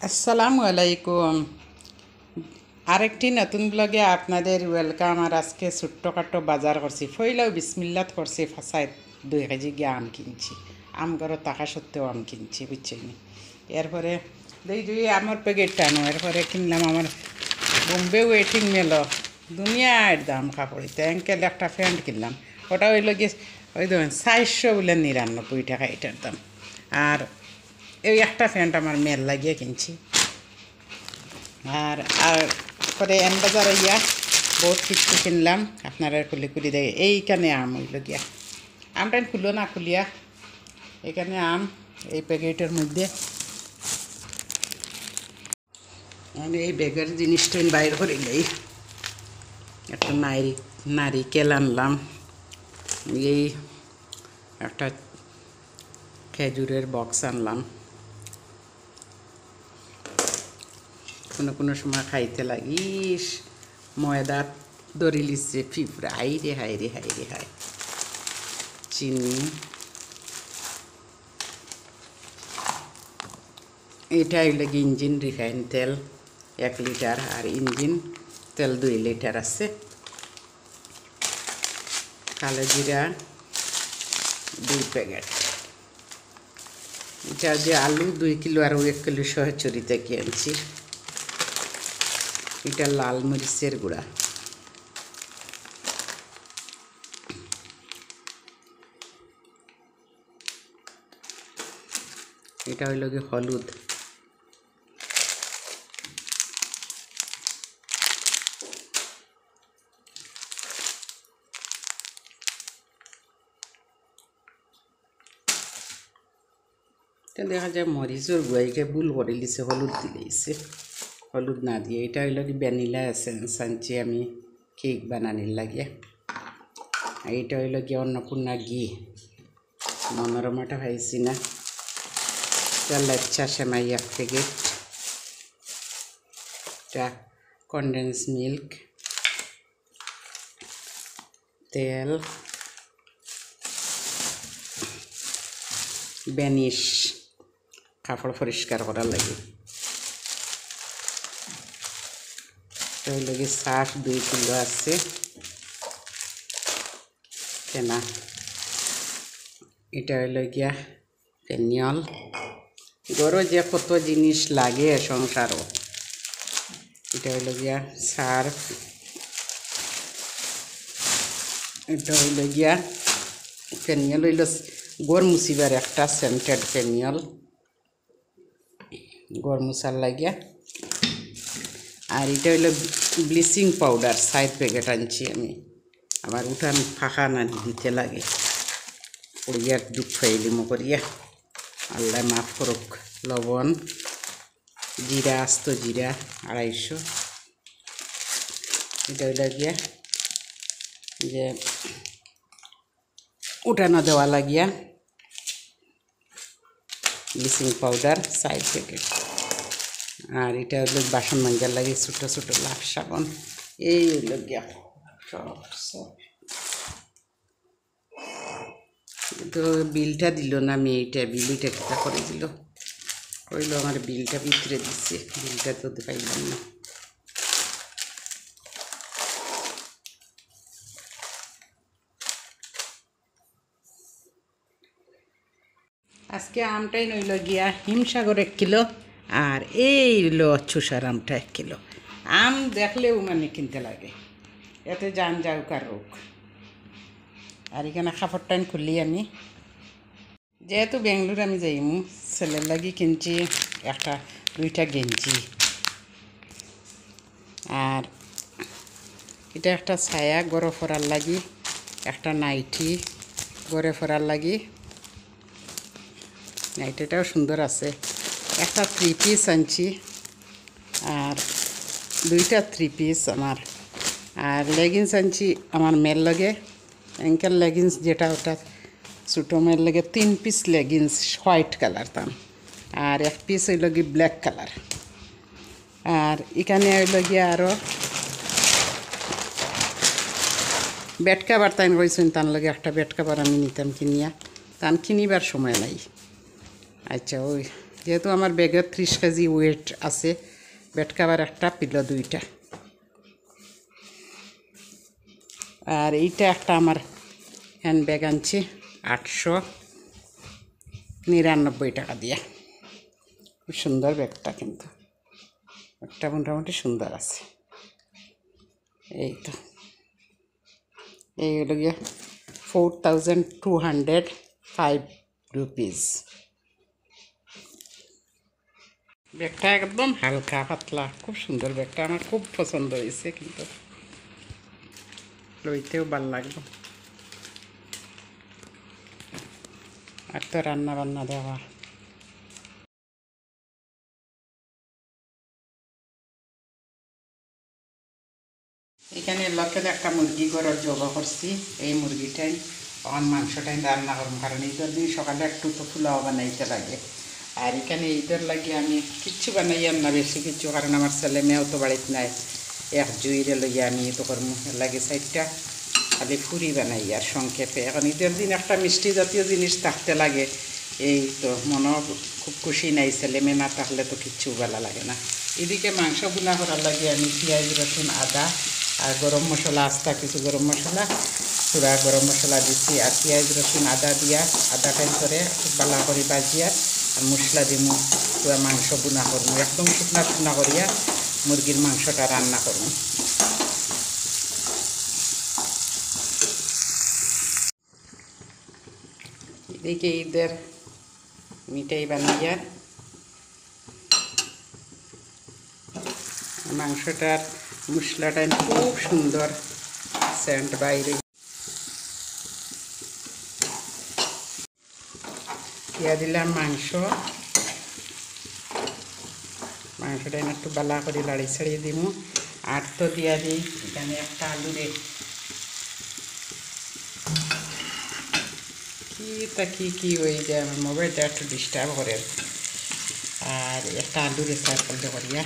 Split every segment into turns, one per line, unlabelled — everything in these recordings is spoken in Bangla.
আসসালামু আলাইকুম। আরেকটি নতুন ব্লগে আপনাদের ওয়েলকাম। আর আজকে ছোট্টখাটো বাজার করছি, ফইলাও বিসমিল্লাত করছি। ফাঁসায় 2 কেজি গিয়ে আম কিনছি। আম ঘরে থাকা সত্ত্বেও আম কিনছি, বুঝছেন। এরপরে দুই আমার প্যাকেট টানো, এরপরে কিনলাম আমার বোম্বে ওয়েটিং মেলো, দুনিয়ার দাম কাপড়িতে। অ্যাঙ্কেল একটা প্যান্ট কিনলাম, ওটা হইল গিয়ে ওই ধরেন 400 বলে 99 টাকা এটার দাম। আর এই একটা প্যান্ট আমার মেল লাগিয়ে কিনছি। আর আর পরে বাজার ইয়া বহুত কিছু কিনলাম, আপনারা খুলি দেখে। এইখানে আম হইল গিয়া, আমটা খুলো না খুলিয়া, এখানে আম এই প্যাকেটের মধ্যে। আমি এই ব্যাগের জিনিসটা বাইর করে যাই। একটা নারিকেল আনলাম, এই একটা খেজুরের বক্স আনলাম। কোনো সময় খাইতে লাগিস ময়দা দড়ি লিচ্ছে ফিফরা, হাই রে চিনি। এটা হইলে ইঞ্জিন রিফাইন তেল 1 লিটার, আর ইঞ্জিন তেল 2 লিটার আছে। কালো জিরা 2 প্যাকেট। এটা যে আলু 2 কিলো আর 1 কিলো সহচুরি থেকে আনছি। এটা লাল মরিচের গুঁড়া। এটা হইল কি হলুদ। এটা দেখা যায় মরিচের গুঁড়াইকে ভুল করে লিছে, হলুদ দিলেছে, হলুদ না দিয়ে। এটা হইল কি ভ্যানিলা এসেন্স আনছি আমি কেক বানানির লাগে। আর এটা হইল কি অন্নপূর্ণা ঘি, মনোরমাটা পাইছি না। এটা লাচ্ছা সেমাই 1 প্যাকেট। এটা কনডেন্স মিল্ক, তেল, বেনিশ কাপড় পরিষ্কার করার লাগে। এটা হইল কি সার্ফ 2 কিলো আছে কেনা। এটা হইল গিয়া ফেনিয়ল। গরো যে কত জিনিস লাগে সংসারও। এটা হইল গিয়া সার্ফ। এটা হইল গিয়া ফেনিয়ল, হইল গড় মুছিবার একটা সেন্টেড ফেনিয়ল, গড় মুছার লাগিয়া। আর এটা হইল ব্লিচিং পাউডার 4 প্যাকেট আনছি আমি। আমার উঠান ফাঁকা না দিতে লাগে, পড়িয়ার দুধ ফাইলিমো করিয়া, আল্লাহ মাফ করুক। লবণ, জিরা, আস্ত জিরা 250। এটা হইল গিয়া যে উঠানো দেওয়া লাগিয়া ব্লিচিং পাউডার 4 প্যাকেট। আর এটা হইল বাসন মাঞ্জার লাগে ছোটো ছোটো লাভ সাবান। এই হইল গিয়া সব। তো বিলটা দিল না মেয়েটা, বিলটা কিতা করে দিল, কইল আমার বিলটা ভিতরে দিচ্ছে, বিলটা তো পাইলাম না। আজকে আমটাই নইল গিয়া হিমসাগর 1 কিলো, আর এই হইল চুষার আমটা 1 কিলো। আম দেখলেও মানে কিনতে লাগে, এতে যান যাউকার রোগ। আর এখানে কাপড়টাইন খুললি আমি, যেহেতু বেঙ্গলোর আমি যাইমু, ছেলের লাগি কিনছি 2টা গেঞ্জি। আর এটা একটা ছায়া গড়ে ফরার লাগি, একটা নাইটি গড়ে ফরার লাগি। নাইটিটাও সুন্দর আছে। একটা 3 পিস আনছি, আর 2টা 3 পিস আমার। আর লেগিংস আনছি আমার মেয়ের লগে, অ্যাঙ্কেল লেগিংস যেটা, ওটা ছোটো মেয়ের লগে 3 পিস লেগিংস হোয়াইট কালার দাম, আর 1 পিস হইল গিয়ে ব্ল্যাক কালার। আর এখানে হইল গিয়ে আরও বেড কাভার তাই কইছেন, তার লগে একটা বেড কাভার আমি নিতাম কিনিয়া, তান কিনিবার সময় নাই। আচ্ছা, ওই যেহেতু আমার ব্যাগের 30 কেজি ওয়েট আছে, বেড কাভার একটা, পিলো দুইটা। আর এইটা একটা আমার হ্যান্ড ব্যাগ আনছি 899 টাকা দিয়ে। খুব সুন্দর ব্যাগটা, কিন্তু একটা মোটামুটি সুন্দর আছে। এই তো এই হলো গিয়ে 4205 রুপিস। ব্যাগটা একদম হালকা পাতলা, খুব সুন্দর ব্যাগটা, আমার খুব পছন্দ হয়েছে, কিন্তু লইতেও ভালো লাগবে। আর তো রান্না বান্না দেওয়া। এখানে লোকের একটা মুরগি করার জোগাড় করছি। এই মুরগিটাই আমার মাংসটাই রান্না করবো, কারণ ঈদের দিন সকালে একটু তো পোলাও বানাইতে লাগে। আর এখানে ঈদের লাগে আমি কিচ্ছু বানাইয়াম না বেশি কিছু, কারণ আমার ছেলে মেয়েও তো বাড়িতে নাই। এক জুইরে লইয়া আমি তো করবো লাগে সাইডটা খালি ফুরি বানাই আর সংক্ষেপে। এখন ঈদের দিন একটা মিষ্টি জাতীয় জিনিস থাকতে লাগে। এই তো মনও খুব খুশি নাই, ছেলে মেয়ে না থাকলে তো কিচ্ছু ভালো লাগে না। এদিকে মাংস বুনা করার লাগে আমি পেঁয়াজ রসুন আদা আর গরম মশলা, আস্তা কিছু গরম মশলা, পুরা গরম মশলা দিচ্ছি। আর পেঁয়াজ রসুন আদা দিয়া আদা টাইম করে খুব ভালো করে বাজিয়া আর মশলা দিমু, পুরা মাংস বুনা করবো, একদম শুকনা শুকনা করিয়া মুরগির মাংসটা রান্না করবো। এদিকে ঈদের মিঠাই বানাইয়া মাংসটার মশলাটা খুব সুন্দর সেন্ট বাইরে দিয়া দিলাম। মাংসটা একটু বালা করে লাড়ি ছাড়িয়ে দিব। আর তো দিয়া দিই এখানে একটা আলুরে কি হয়ে যায়, আমার মোবাইলটা একটু ডিস্টার্ব করে। আর একটা আলুরে সার্কেল করিয়া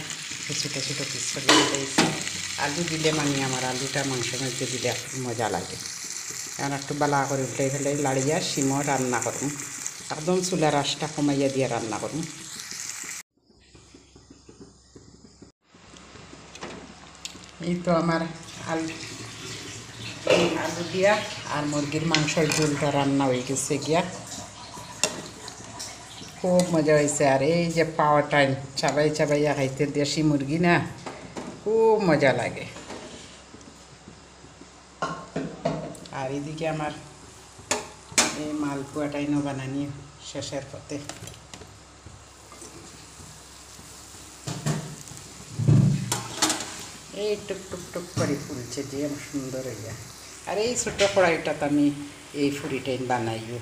ছোটো ছোটো পিস করিয়া দিয়েছি। আলু দিলে মানে আমার আলুটা মাংসের মধ্যে দিলে মজা লাগে। এখন একটু বালা করে উল্টে ফেলে লাড়িয়া সিমও রান্না করুন, একদম চুলার আঁচটা কমাইয়া দিয়ে রান্না করুন। এই তো আমার আলু দিয়া আর মুরগির মাংসের ঝোলটা রান্না হয়ে গেছে গিয়া, খুব মজা হয়েছে। আর এই যে পাওয়া টাইম চাবাই চাবাইয়া খাইতে, দেশি মুরগি না, খুব মজা লাগে। আর এদিকে আমার এই মালপোয়াটাইনও বানানি শেষের পথে। এই টুক টুক টুক করে ফুলছে যে সুন্দর হইয়া। আর এই ছোটো কড়াইটাতে আমি এই ফুরিটাইন বানাইও।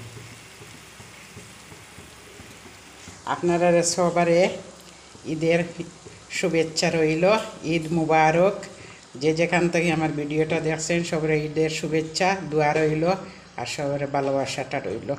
আপনারা সবারে ঈদের শুভেচ্ছা রইল, ঈদ মুবারক। যে যেখান থেকে আমার ভিডিওটা দেখছেন সবার ঈদের শুভেচ্ছা দোয়া রইল, আর সবার ভালোবাসাটা রইল।